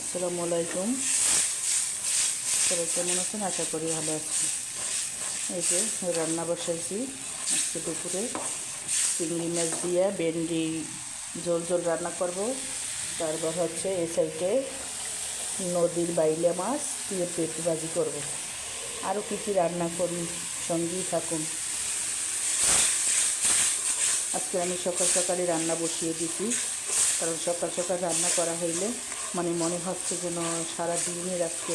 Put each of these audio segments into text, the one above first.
আসসালামু আলাইকুম। সবাই কেমন আছেন? আশা করি ভালো আছেন। এই যে রান্না বসাইছি আজকে দুপুরে চিংড়ি মাছ দিয়ে ভেন্ডি ঝোল ঝোল রান্না করব। তারপর হচ্ছে এই সাইডে নদীর বাইলা মাছ দিয়ে পেঁপে ভাজি করব। আরও কী কী রান্না করি, সঙ্গেই থাকুন। আজকে আমি সকাল সকালে রান্না বসিয়ে দিছি, কারণ সকাল সকাল রান্না করা হইলে মনে হচ্ছে যেন সারাদিনের আজকে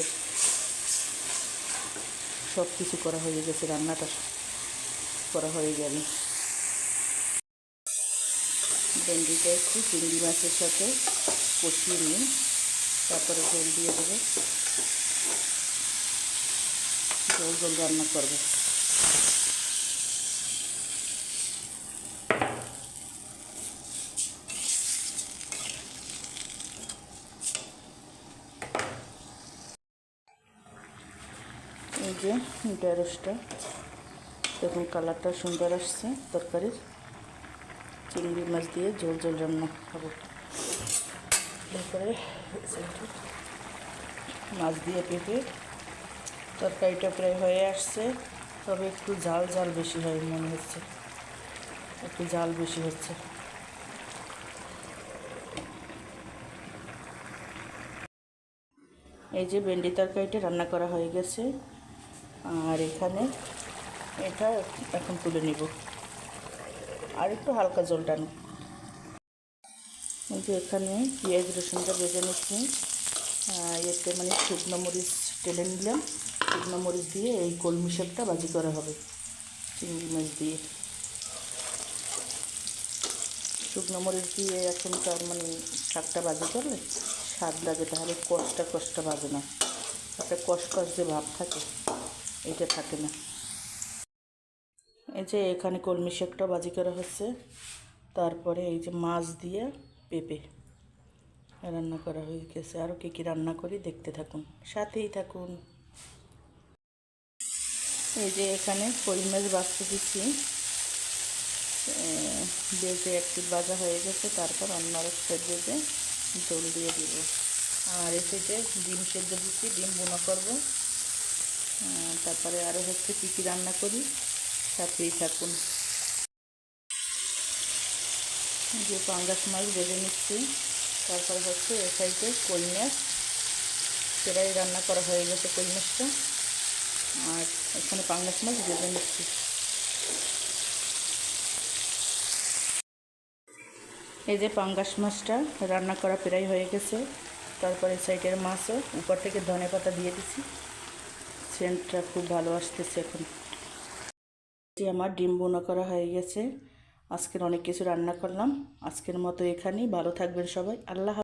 সব কিছু করা হয়ে গেছে, রান্নাটা করা হয়ে গেল। ভেন্ডিটা একটু চিংড়ি মাছের সাথে কষিয়ে নিই, তারপরে ঝোল দিয়ে দেবো। ঝোল ঝোল রান্না করবো। এই যে ঢেঁড়সটা দেখুন, কালারটা সুন্দর আসছে। তরকারির চিংড়ি মাছ দিয়ে ঝোল ঝোল রান্না খাবো। তারপরে মাছ দিয়ে পেঁপে তরকারিটা প্রায় হয়ে আসছে, তবে একটু ঝাল ঝাল বেশি হয় মনে হচ্ছে, একটু ঝাল বেশি হচ্ছে। এই যে ভেন্ডি তরকারিটা রান্না করা হয়ে গেছে, আর এখানে এটা এখন তুলে নিব, আর একটু হালকা জল টান। কিন্তু এখানে পেঁয়াজ রসুনটা ভেজে নিচ্ছি, এতে শুকনো মরিচ টেলে নিলাম। শুকনো মরিচ দিয়ে এই কলমি শাকটা ভাজি করা হবে চিংড়ি মাছ দিয়ে। শুকনো মরিচ দিয়ে এখনকার শাকটা ভাজি করলে স্বাদ লাগে, তাহলে কষটা কষটা বাজে না, একটা কষকষ যে ভাব থাকে এইটা থাকে না। এই যে এখানে কলমি শাকটা ভাজি করা হচ্ছে, তারপরে এই যে মাছ দিয়ে পেঁপে রান্না করা হয়ে গেছে। আরও কী কী রান্না করি দেখতে থাকুন, সাথেই থাকুন। এই যে এখানে কই মাছ ভাজতে দিচ্ছি, বেজে একটু ভাজা হয়ে গেছে, তারপর অন্য আরেকটা বেজে ঝোল দিয়ে দিব। আর এসে যে ডিম সেদ্ধ দিচ্ছি, ডিম বোনা করব। তারপরে আরও হচ্ছে কী কী রান্না করি, সাথেই থাকুন। যে পাঙ্গাস মাছ ভেজে নিচ্ছি, তারপরে হচ্ছে এ সাইডে কই মাছ, সেটাই রান্না করা হয়ে গেছে কই মাছটা। আর এখানে পাঙ্গাস মাছ ভেজে নিচ্ছি। এই যে পাঙ্গাস মাছটা রান্না করা প্রায় হয়ে গেছে, তারপরে সাইডের মাছও উপর থেকে ধনেপাতা দিয়ে দিছি, সেন্টটা খুব ভালো আসতেছে এখন। যে আমার ডিম বোনা করা হয়ে গেছে। আজকের অনেক কিছু রান্না করলাম। আজকের মতো এখানেই, ভালো থাকবেন সবাই। আল্লাহ।